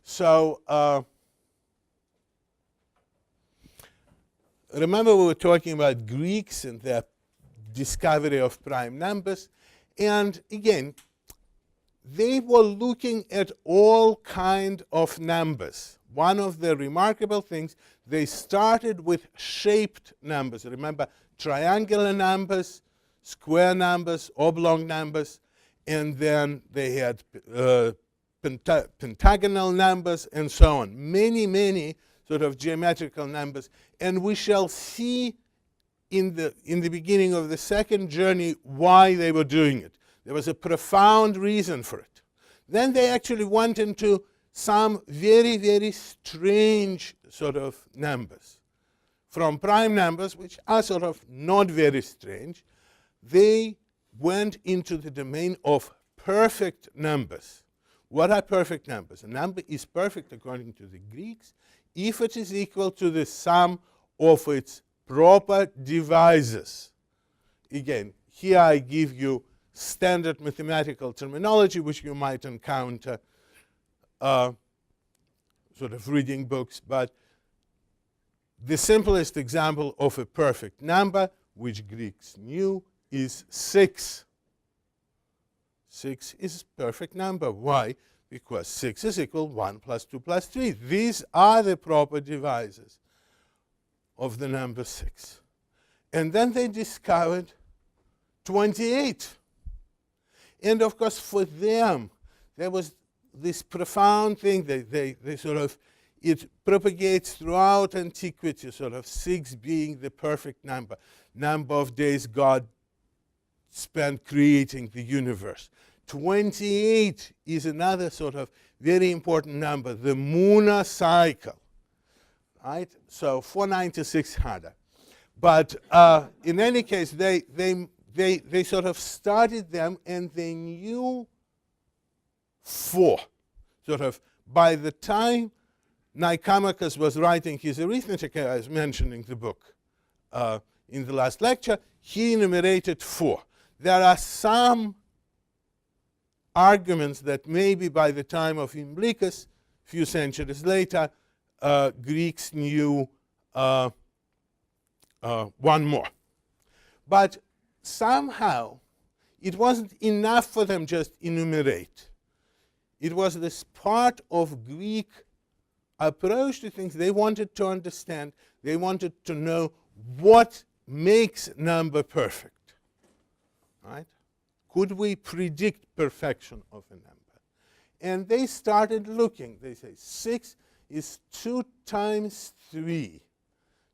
So remember we were talking about Greeks and their discovery of prime numbers. And again, they were looking at all kind of numbers. One of the remarkable things, they started with shaped numbers. Remember, triangular numbers, square numbers, oblong numbers, and then they had pentagonal numbers and so on. Many, many sort of geometrical numbers. And we shall see in the beginning of the second journey why they were doing it. There was a profound reason for it. Then they actually went into some very, very strange sort of numbers. From prime numbers, which are sort of not very strange, they went into the domain of perfect numbers. What are perfect numbers? A number is perfect, according to the Greeks, if it is equal to the sum of its proper divisors. Again, here I give you standard mathematical terminology which you might encounter sort of reading books, but the simplest example of a perfect number which Greeks knew is 6. 6 is a perfect number. Why? Because 6 is equal 1 plus 2 plus 3. These are the proper divisors of the number 6. And then they discovered 28. And of course, for them, there was this profound thing that they sort of, it propagates throughout antiquity, sort of 6 being the perfect number of days God spent creating the universe. 28 is another sort of very important number, the lunar cycle, right? So 496 harder. But in any case, they sort of studied them, and they knew 4. Sort of by the time Nicomacheus was writing his arithmetic, I was mentioning the book in the last lecture, he enumerated 4. There are some arguments that maybe by the time of Imblicus, a few centuries later, Greeks knew 1 more. But somehow, it wasn't enough for them just enumerate. It was this part of Greek approach to things. They wanted to understand. They wanted to know what makes number perfect. Right? Could we predict perfection of a number? And they started looking. They say 6 is 2 times 3.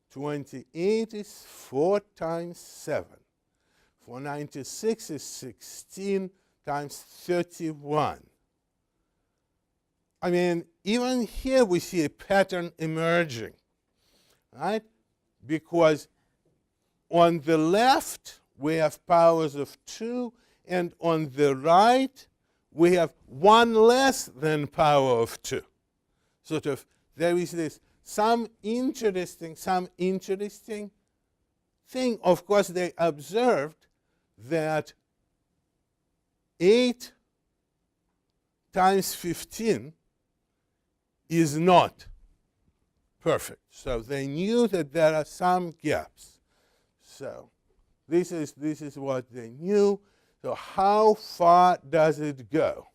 28 is 4 times 7. 496 is 16 times 31. I mean, even here we see a pattern emerging, right? Because on the left, we have powers of 2, and on the right, we have 1 less than power of 2. Sort of, there is this some interesting thing. Of course, they observed that 8 times 15 is not perfect. So they knew that there are some gaps. So this is what they knew. So how far does it go?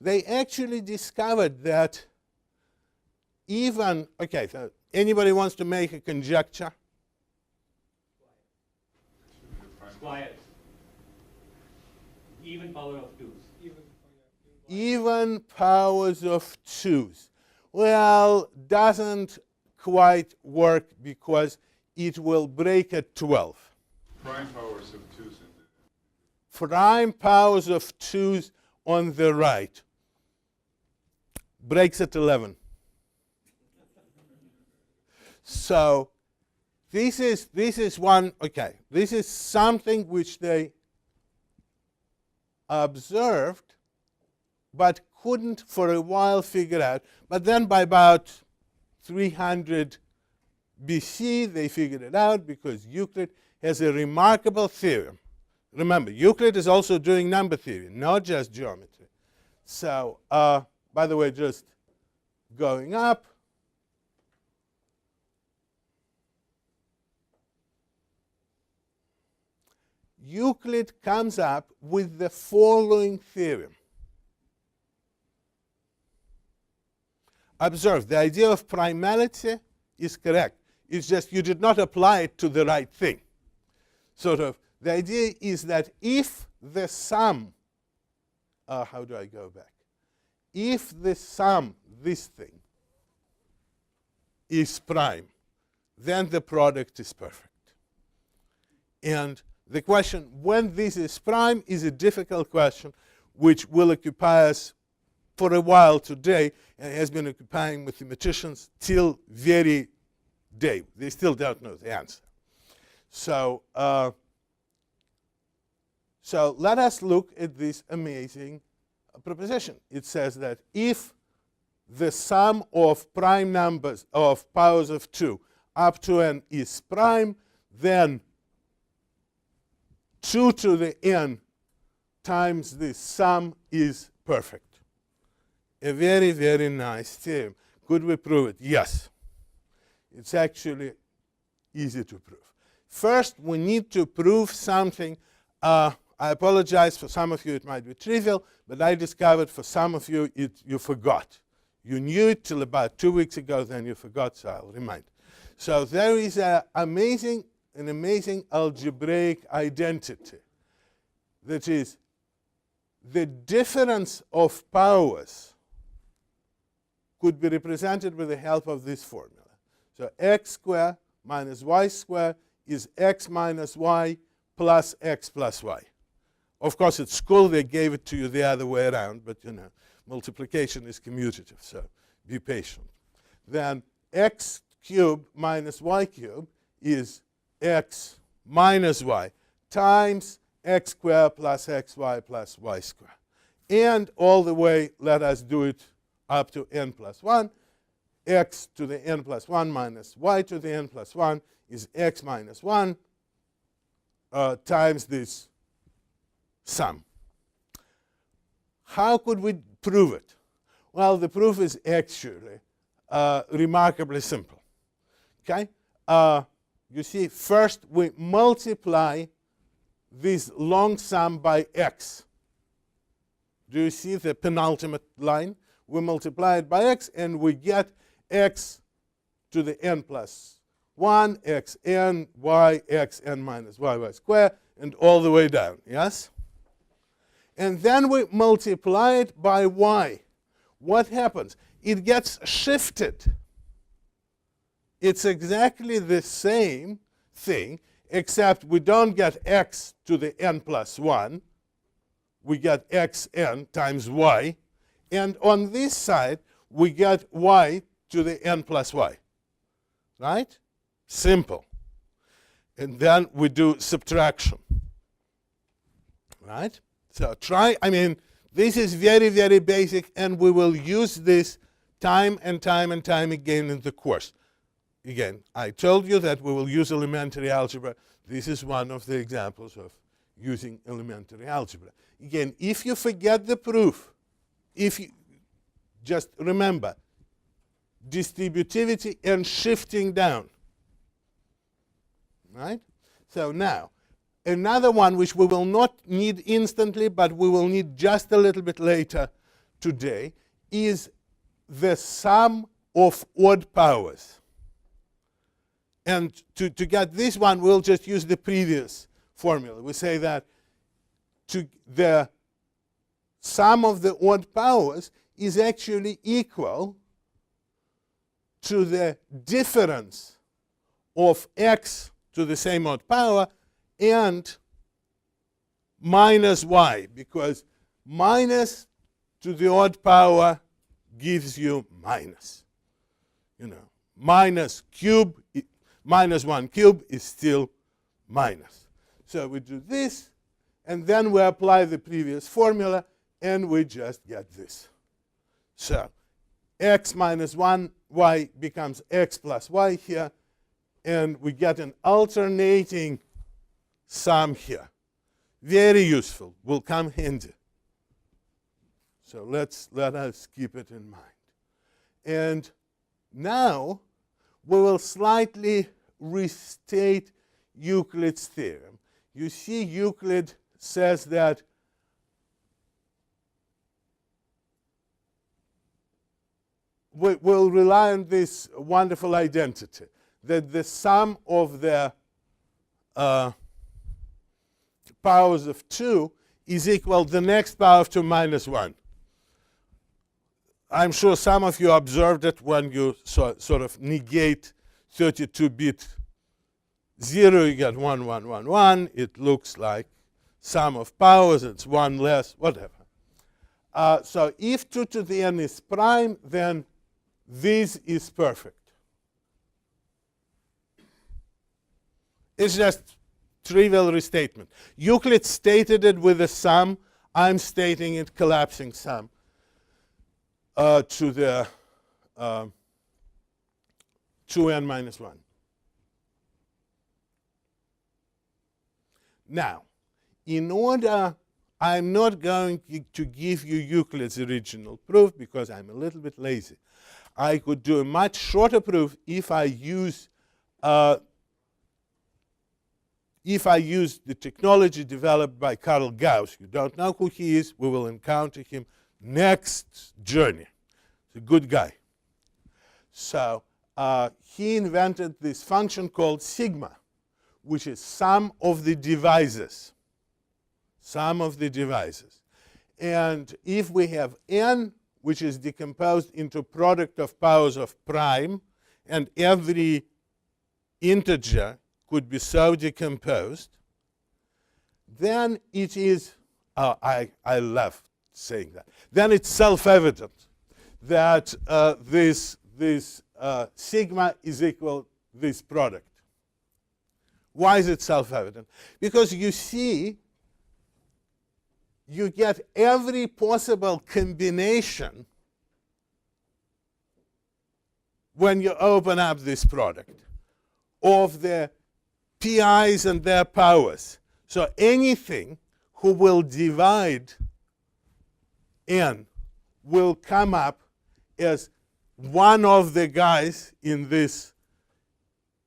They actually discovered that even, okay, so anybody wants to make a conjecture? Quiet. Even power of 2s. Even powers of 2s. Well, doesn't quite work because it will break at 12. Prime powers of 2s. Prime powers of 2s on the right breaks at 11. So this is one, okay, this is something which they observed but couldn't for a while figure out. But then by about 300 BC, they figured it out because Euclid has a remarkable theorem. Remember, Euclid is also doing number theory, not just geometry. So, by the way, just going up. Euclid comes up with the following theorem. Observe, the idea of primality is correct. It's just you did not apply it to the right thing. Sort of, the idea is that if the sum, how do I go back? If the sum, this thing, is prime, then the product is perfect. And the question, when this is prime, is a difficult question which will occupy us for a while today, and has been occupying mathematicians till very day. They still don't know the answer. So let us look at this amazing proposition. It says that if the sum of prime numbers of powers of 2 up to n is prime, then 2 to the n times this sum is perfect. A very, very nice theorem. Could we prove it? Yes. It's actually easy to prove. First, we need to prove something. I apologize, for some of you it might be trivial, but I discovered for some of you you forgot. You knew it till about 2 weeks ago, then you forgot, so I'll remind. So there is an amazing algebraic identity. That is, the difference of powers could be represented with the help of this formula. So x squared minus y squared is x minus y plus x plus y. Of course, at school they gave it to you the other way around, but you know, multiplication is commutative, so be patient. Then x cubed minus y cubed is x minus y times x squared plus xy plus y squared. And all the way, let us do it up to n plus 1. X to the n plus 1 minus y to the n plus 1 is x minus 1 times this sum. How could we prove it? Well, the proof is actually remarkably simple. Okay? You see, first we multiply this long sum by x. Do you see the penultimate line? We multiply it by x, and we get x to the n plus 1, xn, y, xn minus y squared, and all the way down, yes? And then we multiply it by y. What happens? It gets shifted. It's exactly the same thing, except we don't get x to the n plus 1. We get xn times y. And on this side, we get y to the n plus y. Right? Simple. And then we do subtraction. Right? So this is very, very basic, and we will use this time and time and time again in the course. Again, I told you that we will use elementary algebra. This is one of the examples of using elementary algebra. Again, if you forget the proof, if you just remember distributivity and shifting down. Right? So now, another one which we will not need instantly, but we will need just a little bit later today, is the sum of odd powers. And to get this one, we'll just use the previous formula. We say that the sum of the odd powers is actually equal to the difference of x to the same odd power and minus y, because minus to the odd power gives you minus. You know, minus 1 cube is still minus. So we do this, and then we apply the previous formula, and we just get this. So x minus 1y becomes x plus y here, and we get an alternating sum here. Very useful, will come handy. So let us keep it in mind. And now we will slightly restate Euclid's theorem. You see, Euclid says that we'll rely on this wonderful identity, that the sum of the powers of 2 is equal to the next power of 2 minus 1. I'm sure some of you observed it when you sort of negate 32-bit 0, you get 1, 1, 1, 1. It looks like sum of powers, it's 1 less, whatever. So if 2 to the n is prime, then this is perfect. It's just trivial restatement. Euclid stated it with a sum. I'm stating it collapsing sum to the 2n minus 1. Now, in order, I'm not going to give you Euclid's original proof because I'm a little bit lazy. I could do a much shorter proof if I use the technology developed by Carl Gauss. You don't know who he is. We will encounter him next journey. He's a good guy. So he invented this function called sigma, which is sum of the divisors. Sum of the divisors. And if we have n, which is decomposed into product of powers of prime, and every integer could be so decomposed, then it is, I love saying that, then it's self-evident that this sigma is equal to this product. Why is it self-evident? Because you see, you get every possible combination when you open up this product of the pi's and their powers. So anything who will divide n will come up as one of the guys in this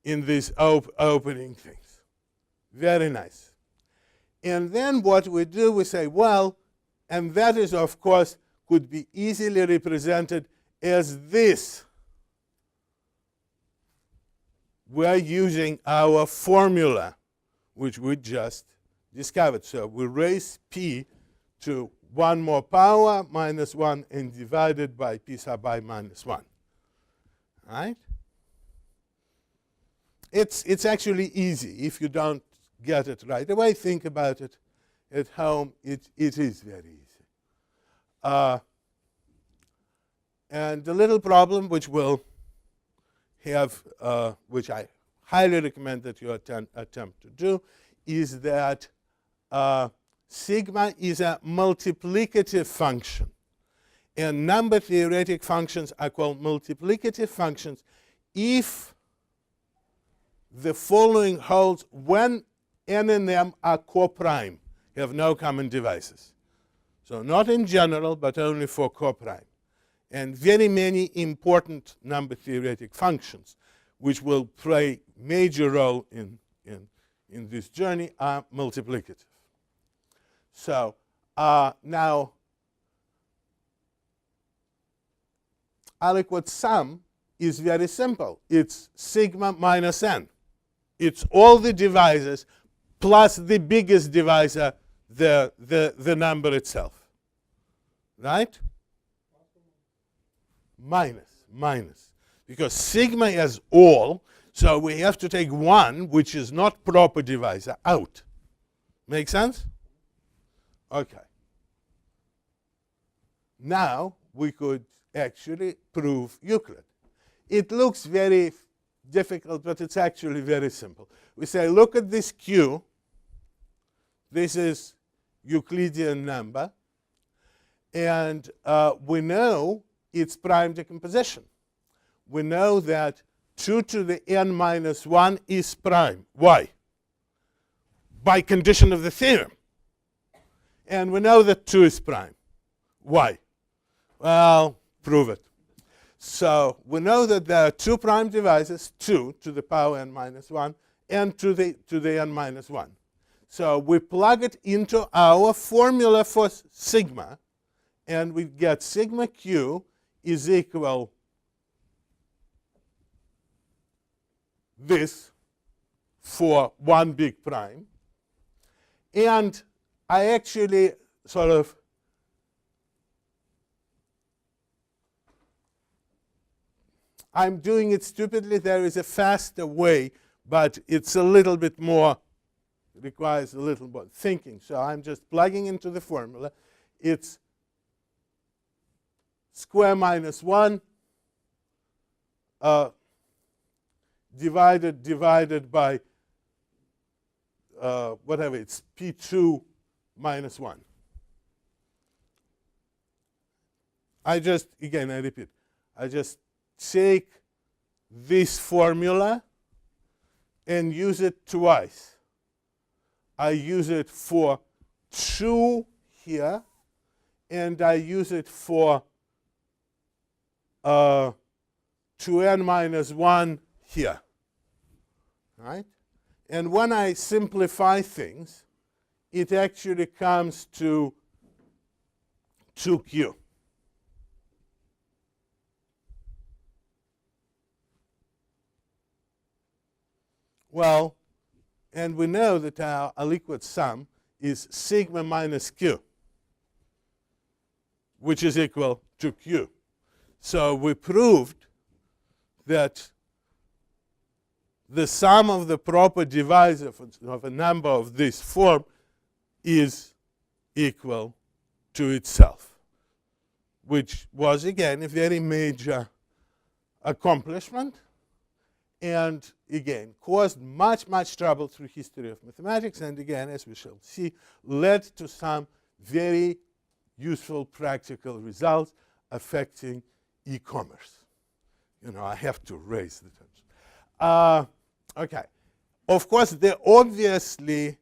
opening things. Very nice. And then what we do, we say, well, and that is, of course, could be easily represented as this. We're using our formula, which we just discovered. So we raise p to 1 more power minus 1 and divided by p sub I minus 1. Right? It's actually easy if you don't get it right away. Think about it at home. It is very easy. And the little problem which we'll have, which I highly recommend that you attempt to do, is that sigma is a multiplicative function. And number theoretic functions are called multiplicative functions if the following holds: when n and m are coprime, have no common divisors. So not in general, but only for coprime. And very many important number theoretic functions, which will play major role in this journey, are multiplicative. So now, aliquot sum is very simple. It's sigma minus n. It's all the divisors plus the biggest divisor, the number itself. Right? Minus. Because sigma is all, so we have to take 1, which is not proper divisor, out. Make sense? Okay. Now we could actually prove Euclid. It looks very difficult, but it's actually very simple. We say, look at this Q. This is Euclidean number. And we know its prime decomposition. We know that 2 to the n minus 1 is prime. Why? By condition of the theorem. And we know that 2 is prime. Why? Well, prove it. So we know that there are two prime divisors, 2 to the power n minus 1 and to the n minus 1. So we plug it into our formula for sigma, and we get sigma q is equal this for one big prime. And I actually sort of I'm doing it stupidly. There is a faster way, but it's a little bit more, requires a little more thinking. So I'm just plugging into the formula. It's square minus 1 divided by whatever, it's p2 minus 1. I repeat, I just take this formula and use it twice. I use it for 2 here, and I use it for 2n minus 1 here. Right? And when I simplify things, it actually comes to 2q. Well, and we know that our aliquot sum is sigma minus q, which is equal to q. So we proved that the sum of the proper divisor of a number of this form is equal to itself, which was, again, a very major accomplishment, and again caused much trouble through history of mathematics, and again, as we shall see, led to some very useful practical results affecting e-commerce. I have to raise the terms. Okay. Of course, the obviously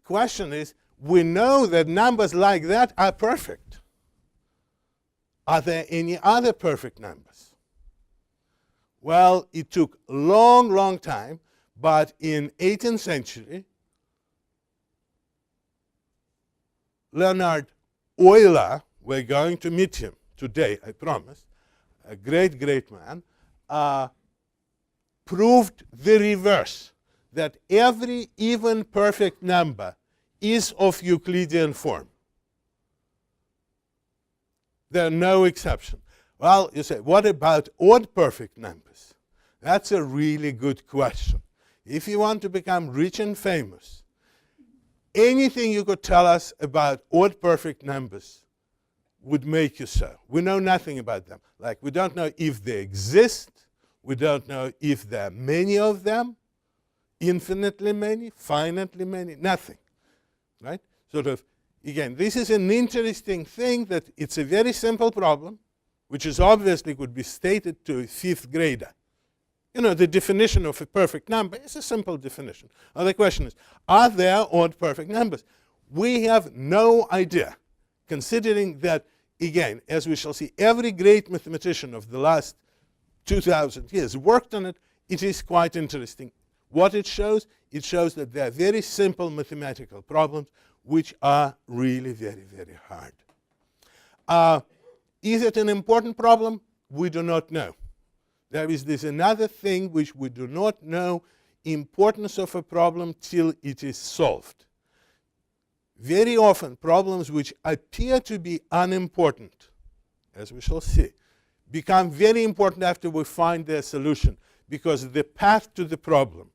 question is, we know that numbers like that are perfect. Are there any other perfect numbers? Well, it took a long time, but in 18th century, Leonhard Euler, we're going to meet him today, I promise, a great man, proved the reverse, that every even perfect number is of Euclidean form. There are no exceptions. Well, you say, what about odd perfect numbers? That's a really good question. If you want to become rich and famous, anything you could tell us about odd perfect numbers would make you so. We know nothing about them. Like, we don't know if they exist. We don't know if there are many of them, infinitely many, finitely many, nothing. Right? Sort of, again, this is an interesting thing, that it's a very simple problem, which is obviously could be stated to a 5th grader. The definition of a perfect number is a simple definition. Now the question is, are there odd perfect numbers? We have no idea, considering that, again, as we shall see, every great mathematician of the last 2,000 years worked on it. It is quite interesting. What it shows that there are very simple mathematical problems which are really very hard. Is it an important problem? We do not know. There is this another thing which we do not know importance of a problem till it is solved. Very often, problems which appear to be unimportant, as we shall see, become very important after we find their solution, because the path to the problem,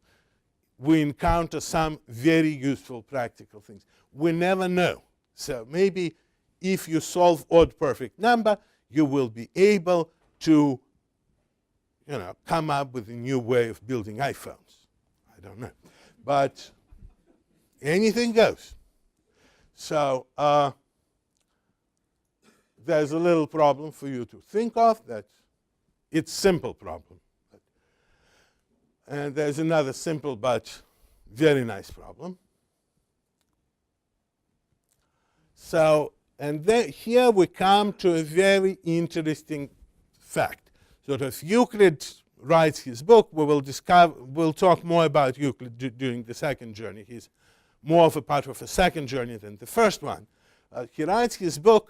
we encounter some very useful practical things. We never know. So maybe if you solve odd perfect number, you will be able to come up with a new way of building iPhones. I don't know. But anything goes. So there's a little problem for you to think of, that it's simple problem. And there's another simple but very nice problem. So, and then here we come to a very interesting fact. Sort of Euclid writes his book. We'll talk more about Euclid during the second journey. He's more of a part of a second journey than the first one. He writes his book.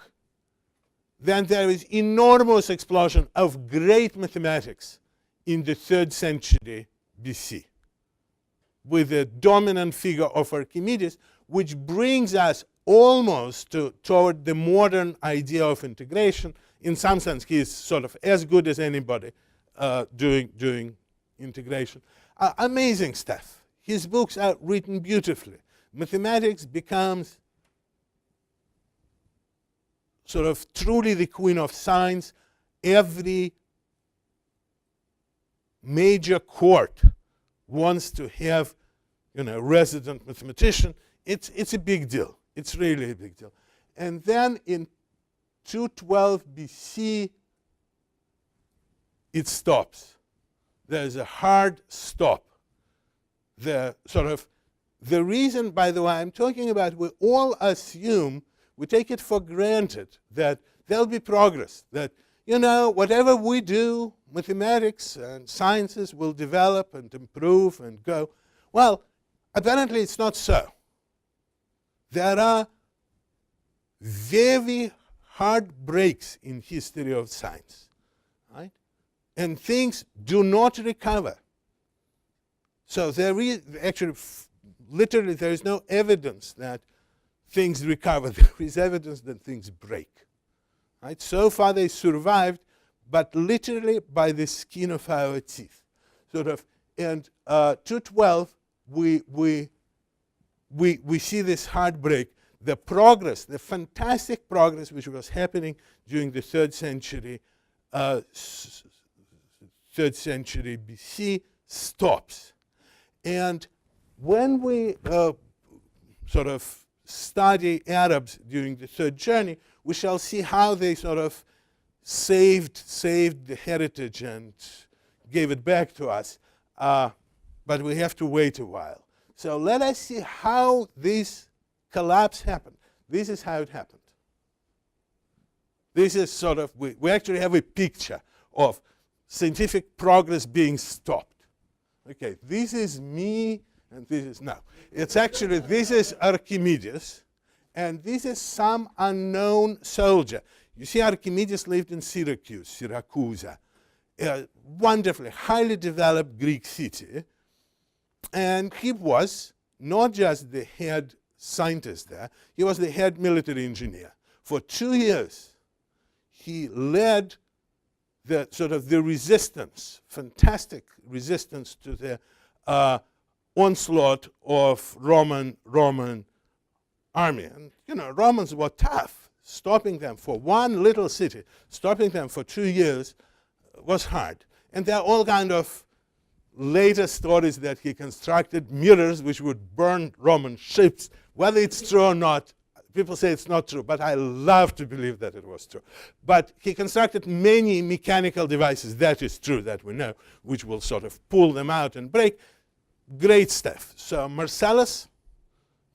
Then there is enormous explosion of great mathematics in the 3rd century BC, with the dominant figure of Archimedes, which brings us almost toward the modern idea of integration. In some sense, he is sort of as good as anybody doing integration. Amazing stuff. His books are written beautifully. Mathematics becomes sort of truly the queen of science. Every major court wants to have, a resident mathematician. It's a big deal. It's really a big deal. And then in 212 BC, it stops. There's a hard stop. The reason, by the way, I'm talking about, we all assume, we take it for granted that there'll be progress, that, whatever we do, mathematics and sciences will develop and improve and go. Well, apparently it's not so. There are very hard breaks in history of science, right? And things do not recover. So there is actually, literally, there is no evidence that things recover. There is evidence that things break. Right? So far they survived, but literally by the skin of our teeth. And 212, we see this heartbreak, the progress, the fantastic progress which was happening during the 3rd century BC stops. And when we study Arabs during the 3rd journey, we shall see how they saved the heritage and gave it back to us. But we have to wait a while. So let us see how this collapse happened. This is how it happened. This is we actually have a picture of scientific progress being stopped. Okay, this is me, and this is, no. It's actually, this is Archimedes, and this is some unknown soldier. You see, Archimedes lived in Syracuse, a wonderfully, highly developed Greek city. And he was not just the head scientist there, he was the head military engineer. For 2 years, he led the resistance, fantastic resistance to the onslaught of Roman army. And, Romans were tough. Stopping them for one little city, stopping them for 2 years was hard. And there are all kind of later stories that he constructed mirrors which would burn Roman ships. Whether it's true or not, people say it's not true, but I love to believe that it was true. But he constructed many mechanical devices, that is true, that we know, which will pull them out and break. Great stuff. So Marcellus,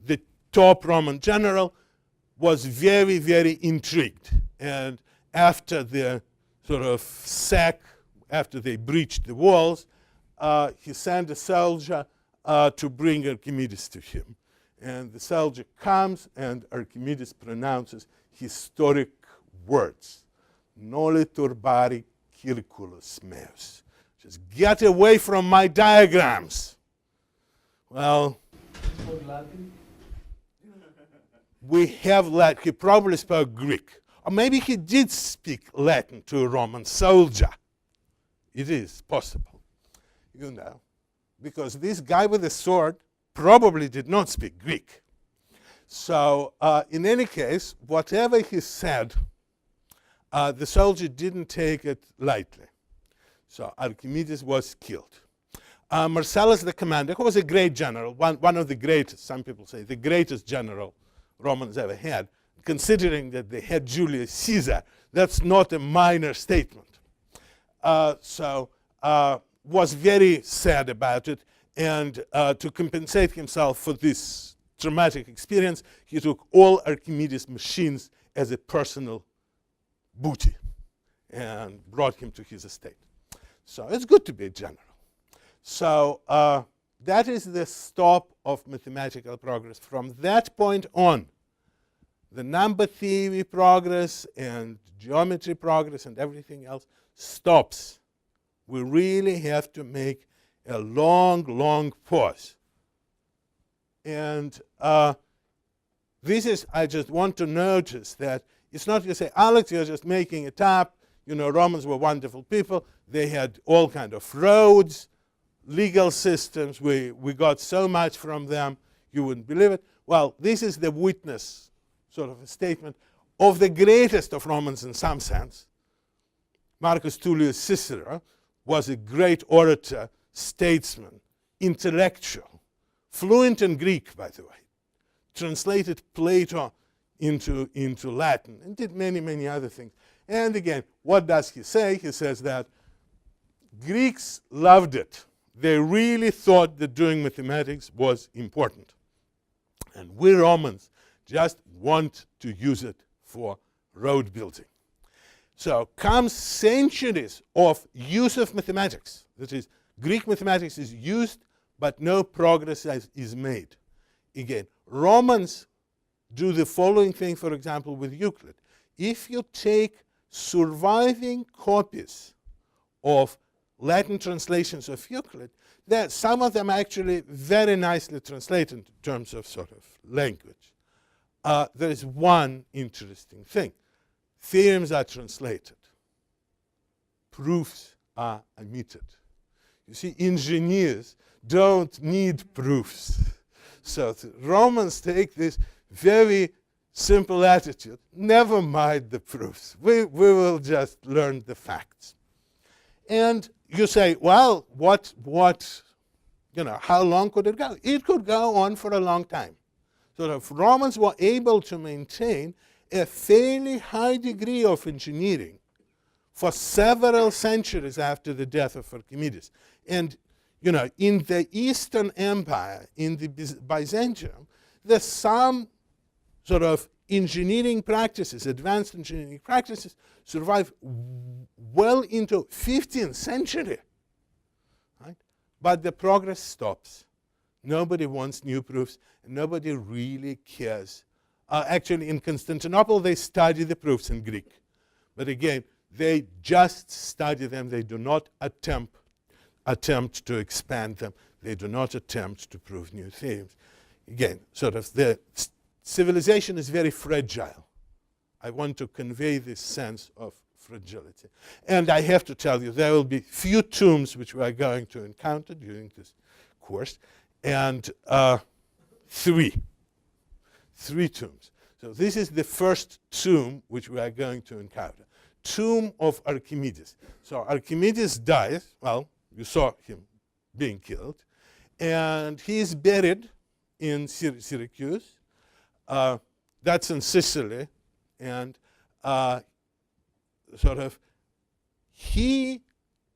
the top Roman general, was very, very intrigued. And after the sack, after they breached the walls, he sent a soldier to bring Archimedes to him. And the soldier comes, and Archimedes pronounces historic words. Noli turbari circulus meus. Just get away from my diagrams. Well, we have Latin. He probably spoke Greek. Or maybe he did speak Latin to a Roman soldier. It is possible, because this guy with the sword probably did not speak Greek. So in any case, whatever he said, the soldier didn't take it lightly. So Archimedes was killed. Marcellus, the commander, who was a great general, one of the greatest, some people say, the greatest general Romans ever had, considering that they had Julius Caesar, that's not a minor statement. Was very sad about it, and to compensate himself for this traumatic experience, he took all Archimedes' machines as a personal booty. and brought him to his estate. So it's good to be a general. So that is the stop of mathematical progress. From that point on, the number theory progress and geometry progress and everything else stops. We really have to make a long, long pause. And this is, I just want to notice that it's not you say, Alex, you're just making it up. You know, Romans were wonderful people. They had all kind of roads, legal systems. We got so much from them, you wouldn't believe it. Well, this is the witness, sort of a statement, of the greatest of Romans in some sense. Marcus Tullius Cicero was a great orator, statesman, intellectual, fluent in Greek, by the way, translated Plato into Latin, and did many, many other things. And again, what does he say? He says that Greeks loved it. They really thought that doing mathematics was important. And we Romans just want to use it for road building. So comes centuries of use of mathematics. That is, Greek mathematics is used, but no progress is made. Again, Romans do the following thing, for example, with Euclid. If you take surviving copies of Latin translations of Euclid, that some of them actually very nicely translated in terms of sort of language. There is one interesting thing. Theorems are translated. Proofs are omitted. You see, engineers don't need proofs. So the Romans take this very simple attitude. Never mind the proofs. We will just learn the facts. And you say, well, how long could it go? It could go on for a long time. So the Romans were able to maintain a fairly high degree of engineering for several centuries after the death of Archimedes. And, in the Eastern Empire, in the Byzantium, there's some sort of engineering practices, advanced engineering practices, survive well into 15th century. Right? But the progress stops. Nobody wants new proofs, and nobody really cares. Actually, in Constantinople, they study the proofs in Greek. But again, they just study them. They do not attempt to expand them. They do not attempt to prove new theorems. Again, sort of the civilization is very fragile. I want to convey this sense of fragility. And I have to tell you, there will be few tombs which we are going to encounter during this course, and three tombs. So this is the first tomb which we are going to encounter. Tomb of Archimedes. So Archimedes dies, well, you saw him being killed, and he is buried in Syracuse. That's in Sicily, and he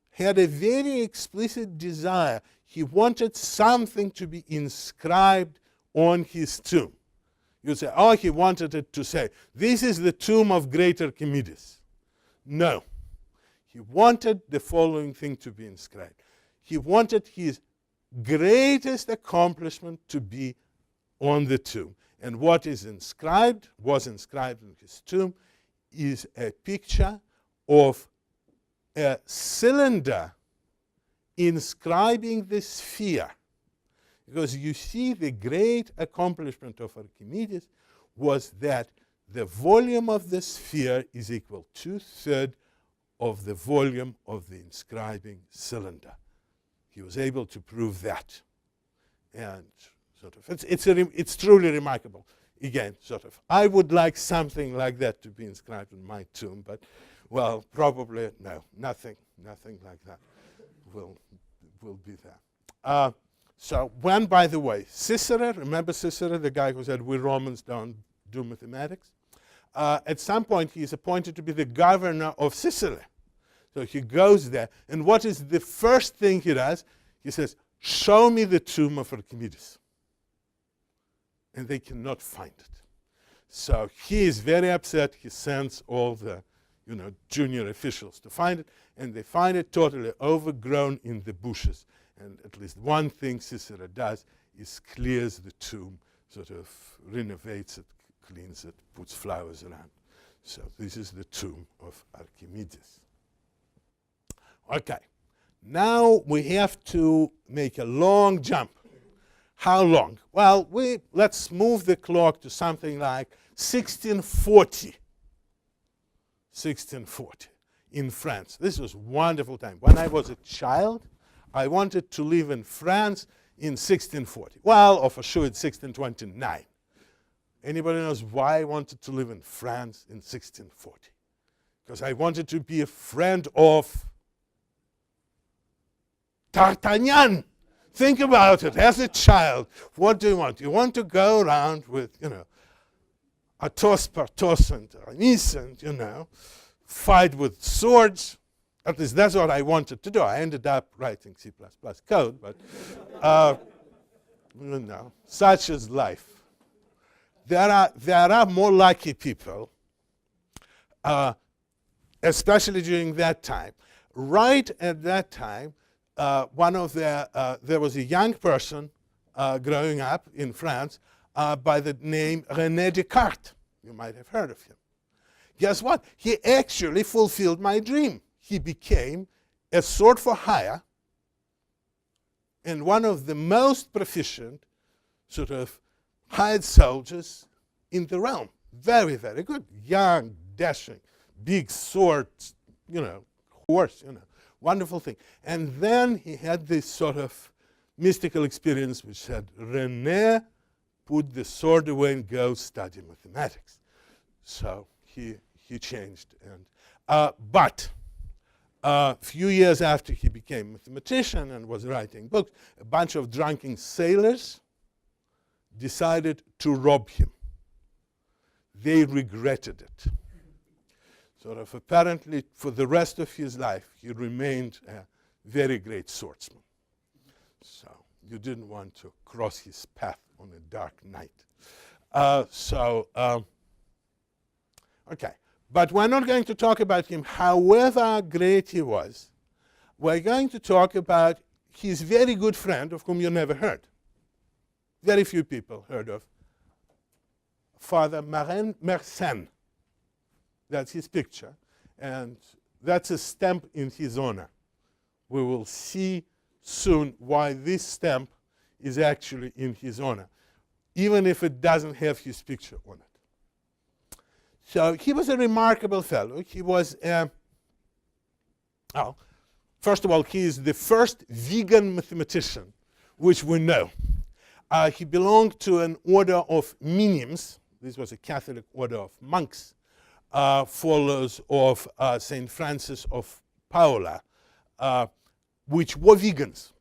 had a very explicit desire. He wanted something to be inscribed on his tomb. You say, oh, he wanted it to say, this is the tomb of great Archimedes. No. He wanted the following thing to be inscribed. He wanted his greatest accomplishment to be on the tomb. And what was inscribed in his tomb, is a picture of a cylinder inscribing the sphere. Because you see, the great accomplishment of Archimedes was that the volume of the sphere is equal to 2/3 of the volume of the inscribing cylinder. He was able to prove that. And it's truly remarkable. Again, I would like something like that to be inscribed in my tomb, but, well, probably no, nothing like that will be there. So when, by the way, Cicero, remember Cicero, the guy who said we Romans don't do mathematics? At some point he is appointed to be the governor of Sicily. So he goes there, and what is the first thing he does? He says, show me the tomb of Archimedes. And they cannot find it. So he is very upset. He sends all the junior officials to find it, and they find it totally overgrown in the bushes. And at least one thing Cicero does is clears the tomb, sort of renovates it, cleans it, puts flowers around. So this is the tomb of Archimedes. Okay, now we have to make a long jump. How long? Well, let's move the clock to something like 1640. 1640 in France. This was a wonderful time. When I was a child, I wanted to live in France in 1640. Well, or for sure it's 1629. Anybody knows why I wanted to live in France in 1640? Because I wanted to be a friend of D'Artagnan. Think about it. As a child, what do you want? You want to go around with, Athos, Porthos, and Aramis, and, fight with swords. At least that's what I wanted to do. I ended up writing C++ code, but, such is life. There are more lucky people, especially during that time. Right at that time, there was a young person growing up in France by the name René Descartes. You might have heard of him. Guess what? He actually fulfilled my dream. He became a sword for hire and one of the most proficient sort of hired soldiers in the realm. Very, very good. Young, dashing, big sword, horse, wonderful thing. And then he had this sort of mystical experience which said, René, put the sword away and go study mathematics. So he changed. But a few years after he became a mathematician and was writing books, a bunch of drunken sailors decided to rob him. They regretted it. Sort of apparently for the rest of his life, he remained a very great swordsman. So you didn't want to cross his path on a dark night. Okay. But we're not going to talk about him, however great he was. We're going to talk about his very good friend, of whom you never heard. Very few people heard of. Father Marin Mersenne. That's his picture. And that's a stamp in his honor. We will see soon why this stamp is actually in his honor, even if it doesn't have his picture on it. So he was a remarkable fellow. He was, first of all, he is the first vegan mathematician which we know. He belonged to an order of minims. This was a Catholic order of monks, followers of St. Francis of Paula, which were vegans.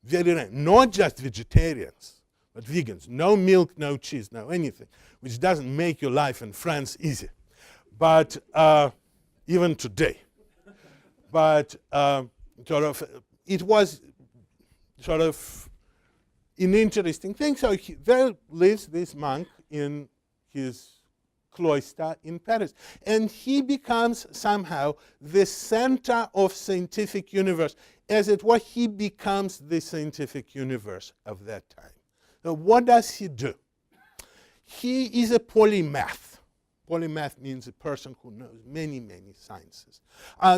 Very rare. Not just vegetarians, but vegans. No milk, no cheese, no anything, which doesn't make your life in France easy. But even today. But it was sort of an interesting thing. So there lives this monk in his cloister in Paris. And he becomes somehow the center of scientific universe. As it were, he becomes the scientific universe of that time. So what does he do? He is a polymath. Polymath means a person who knows many, many sciences.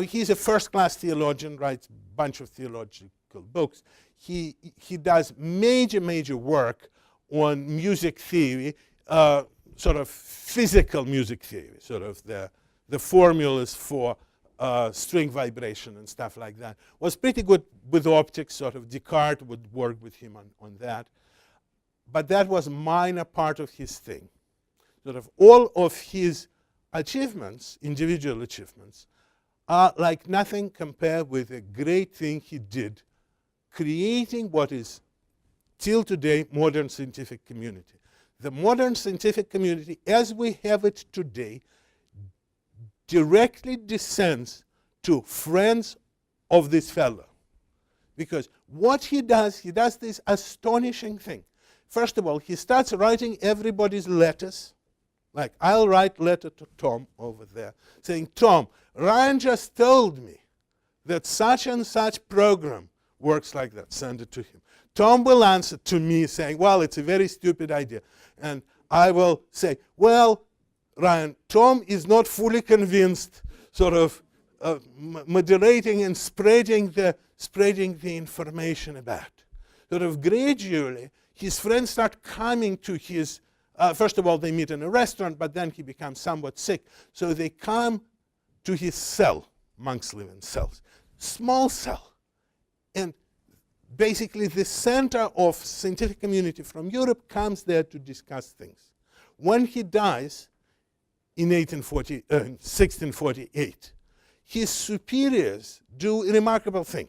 He's a first-class theologian, writes a bunch of theological books. He does major, major work on music theory, sort of physical music theory, sort of the formulas for string vibration and stuff like that. Was pretty good with optics, sort of Descartes would work with him on that. But that was a minor part of his thing. Sort of all of his achievements, individual achievements, are like nothing compared with a great thing he did, creating what is till today modern scientific community. The modern scientific community, as we have it today, directly descends to friends of this fellow. Because what he does this astonishing thing. First of all, he starts writing everybody's letters. Like, I'll write letter to Tom over there saying, Tom, Ryan just told me that such and such program works like that. Send it to him. Tom will answer to me saying, well, it's a very stupid idea. And I will say, well, Ryan, Tom is not fully convinced, sort of moderating and spreading the information about. Sort of gradually, his friends start coming to his, first of all, they meet in a restaurant, but then he becomes somewhat sick. So they come to his cell. Monks live in cells. Small cell. And basically the center of scientific community from Europe comes there to discuss things. When he dies in 1648, his superiors do a remarkable thing.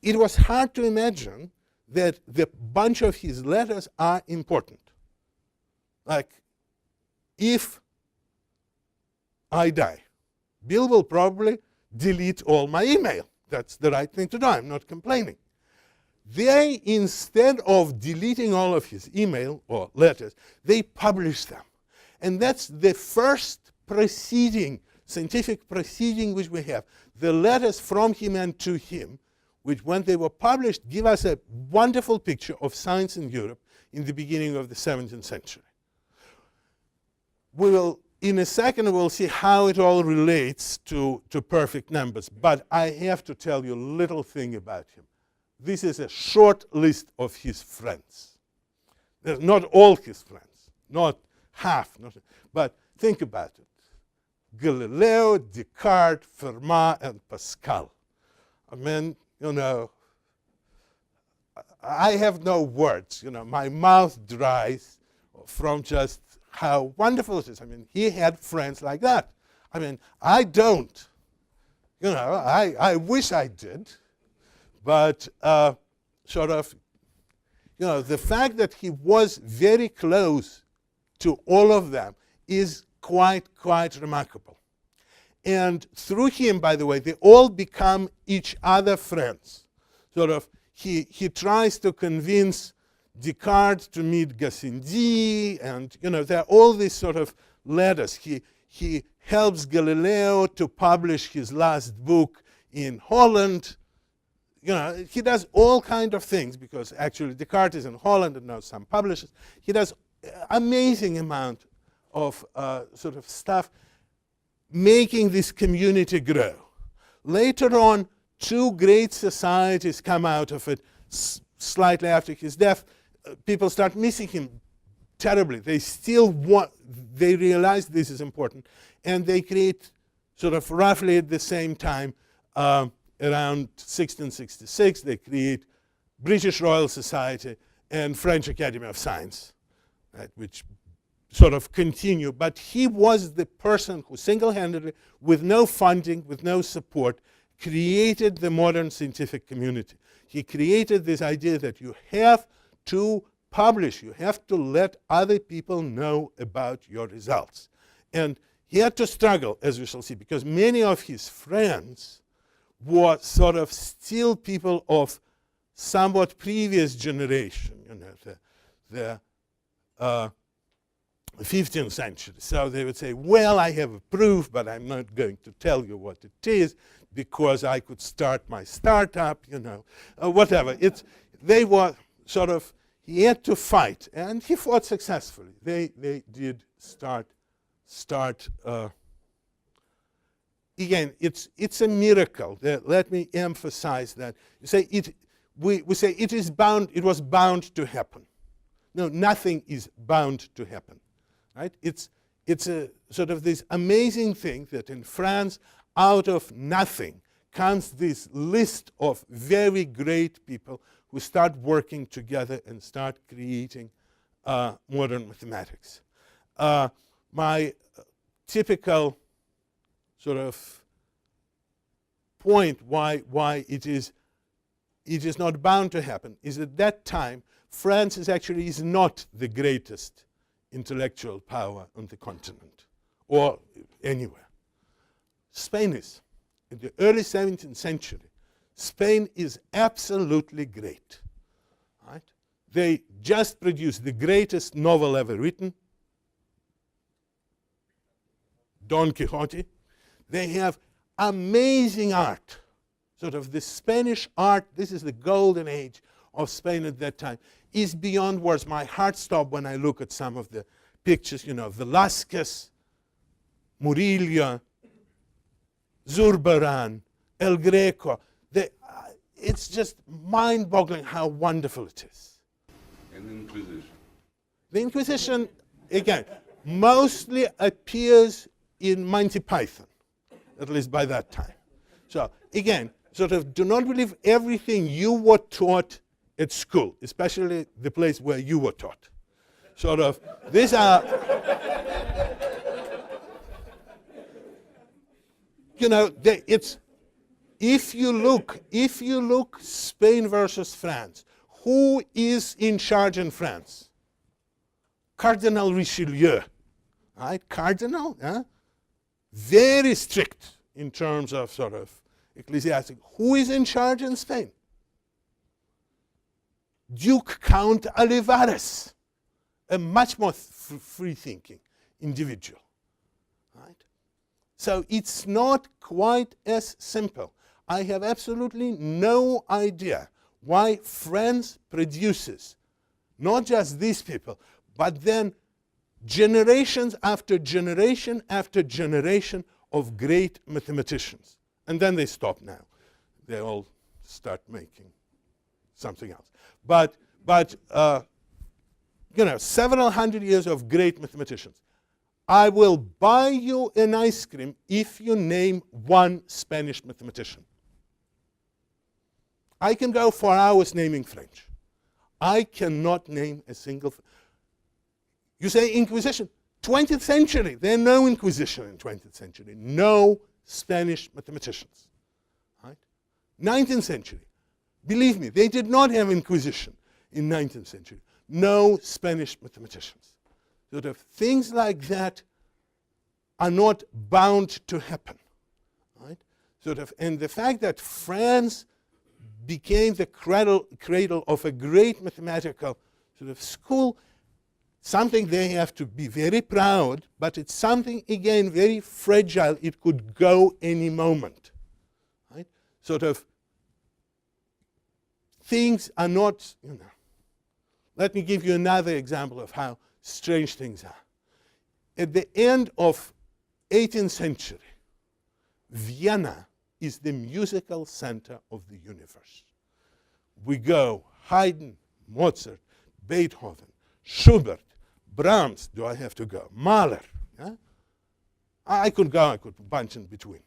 It was hard to imagine that the bunch of his letters are important. Like, if I die, Bill will probably delete all my email. That's the right thing to do. I'm not complaining. They, instead of deleting all of his email or letters, they publish them. And that's the first proceeding, scientific proceeding which we have. The letters from him and to him, which when they were published, give us a wonderful picture of science in Europe in the beginning of the 17th century. We will, in a second, we'll see how it all relates to perfect numbers. But I have to tell you a little thing about him. This is a short list of his friends. They're not all his friends, not half, but think about it. Galileo, Descartes, Fermat, and Pascal. I mean, you know, I have no words. You know, my mouth dries from just how wonderful it is. I mean, he had friends like that. I mean, I don't. You know, I wish I did. But sort of, you know, the fact that he was very close to all of them is quite remarkable. And through him, by the way, they all become each other friends. Sort of, he tries to convince Descartes to meet Gassendi, and, you know, there are all these sort of letters. He helps Galileo to publish his last book in Holland. You know, he does all kind of things, because actually Descartes is in Holland and knows some publishers. He does amazing amount of sort of stuff, making this community grow. Later on, two great societies come out of it. Slightly after his death, people start missing him terribly. They still want, they realize this is important, and they create, sort of roughly at the same time, around 1666, they create British Royal Society and French Academy of Science, right, which sort of continue. But he was the person who single-handedly, with no funding, with no support, created the modern scientific community. He created this idea that you have to publish, you have to let other people know about your results. And he had to struggle, as we shall see, because many of his friends were sort of still people of somewhat previous generation, you know, the 15th century. So they would say, well, I have a proof, but I'm not going to tell you what it is, because I could start my startup, you know, whatever. They were sort of, he had to fight, and he fought successfully. They did start again, it's a miracle. Let me emphasize that. You say we say it was bound to happen. No, nothing is bound to happen, right? It's a sort of this amazing thing that in France, out of nothing comes this list of very great people who start working together and start creating modern mathematics. My typical sort of point why it is not bound to happen is at that time France is not the greatest intellectual power on the continent or anywhere. Spain is. In the early 17th century, Spain is absolutely great. Right? They just produced the greatest novel ever written. Don Quixote. They have amazing art. Sort of the Spanish art, this is the golden age of Spain at that time, is beyond words. My heart stopped when I look at some of the pictures, you know, Velázquez, Murillo, Zurbarán, El Greco. It's just mind-boggling how wonderful it is. And Inquisition. The Inquisition, again, mostly appears in Monty Python, at least by that time. So, again, sort of do not believe everything you were taught at school, especially the place where you were taught. Sort of, these are, you know, it's, if you look Spain versus France, who is in charge in France? Cardinal Richelieu, right? Cardinal, very strict in terms of sort of ecclesiastic. Who is in charge in Spain? Duke Count Olivares, a much more free-thinking individual, right? So it's not quite as simple. I have absolutely no idea why France produces not just these people, but then generations after generation after generation of great mathematicians. And then they stop now. They all start making something else. But you know, several hundred years of great mathematicians. I will buy you an ice cream if you name one Spanish mathematician. I can go for hours naming French. I cannot name a single. You say Inquisition, 20th century. There are no Inquisition in 20th century. No Spanish mathematicians. Right? 19th century. Believe me, they did not have Inquisition in 19th century. No Spanish mathematicians. Sort of things like that are not bound to happen. Right? Sort of, and the fact that France became the cradle of a great mathematical sort of school, something they have to be very proud, but it's something, again, very fragile. It could go any moment. Right? Sort of things are not, you know. Let me give you another example of how strange things are. At the end of 18th century, Vienna is the musical center of the universe. We go Haydn, Mozart, Beethoven, Schubert, Brahms, do I have to go? Mahler. Yeah? I could go, I could bunch in between.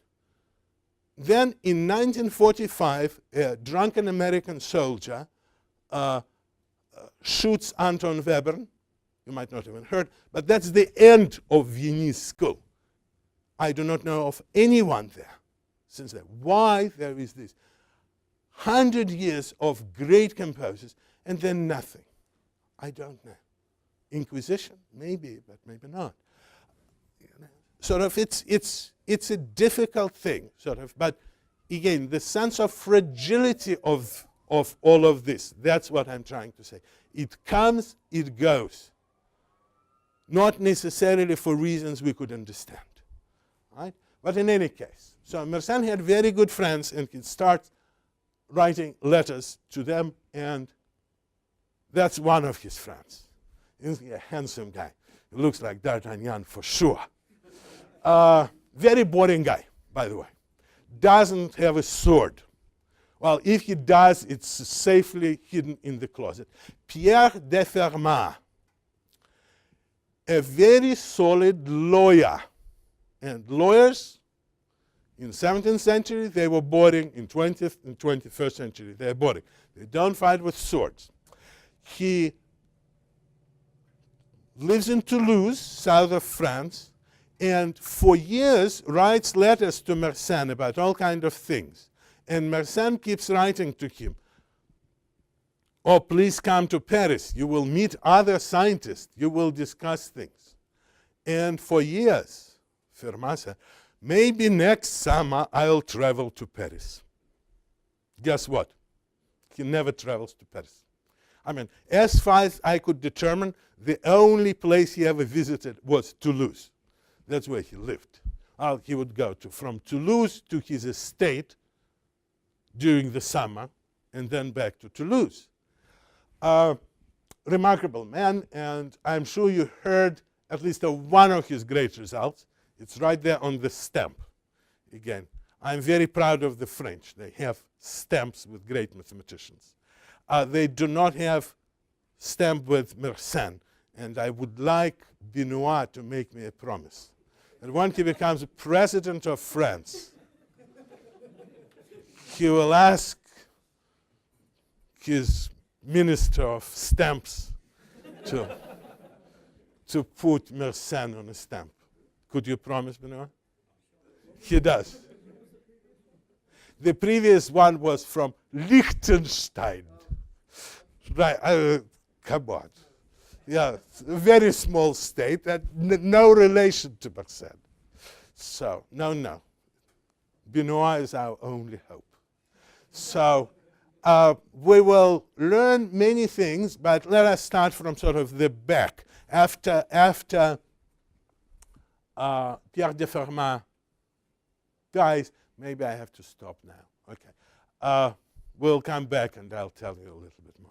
Then in 1945, a drunken American soldier shoots Anton Webern. You might not have heard, but that's the end of Viennese school. I do not know of anyone there since then. Why there is this 100 years of great composers and then nothing? I don't know. Inquisition, maybe, but maybe not. You know, sort of, it's a difficult thing, sort of. But again, the sense of fragility of all of this, that's what I'm trying to say. It comes, it goes. Not necessarily for reasons we could understand. Right? But in any case, so Mersenne had very good friends, and he starts writing letters to them, and that's one of his friends. He's a handsome guy. He looks like D'Artagnan for sure. Very boring guy, by the way. Doesn't have a sword. Well, if he does, it's safely hidden in the closet. Pierre de Fermat, a very solid lawyer. And lawyers in 17th century, they were boring. In 20th and 21st century, they're boring. They don't fight with swords. He lives in Toulouse, south of France, and for years writes letters to Mersenne about all kinds of things. And Mersenne keeps writing to him, "Oh, please come to Paris. You will meet other scientists. You will discuss things." And for years, Fermat said, "Maybe next summer I'll travel to Paris." Guess what? He never travels to Paris. I mean, as far as I could determine, the only place he ever visited was Toulouse. That's where he lived. He would go from Toulouse to his estate during the summer, and then back to Toulouse. Remarkable man, and I'm sure you heard at least one of his great results. It's right there on the stamp. Again, I'm very proud of the French. They have stamps with great mathematicians. They do not have stamp with Mersenne, and I would like Benoit to make me a promise that when he becomes president of France, he will ask his minister of stamps to put Mersenne on a stamp. Could you promise, Benoit? He does. The previous one was from Liechtenstein. Right, come on. Yeah, a very small state, that no relation to Mersenne. So, no. Benoit is our only hope. So, we will learn many things, but let us start from sort of the back. After Pierre de Fermat dies, maybe I have to stop now. Okay. We'll come back and I'll tell you a little bit more.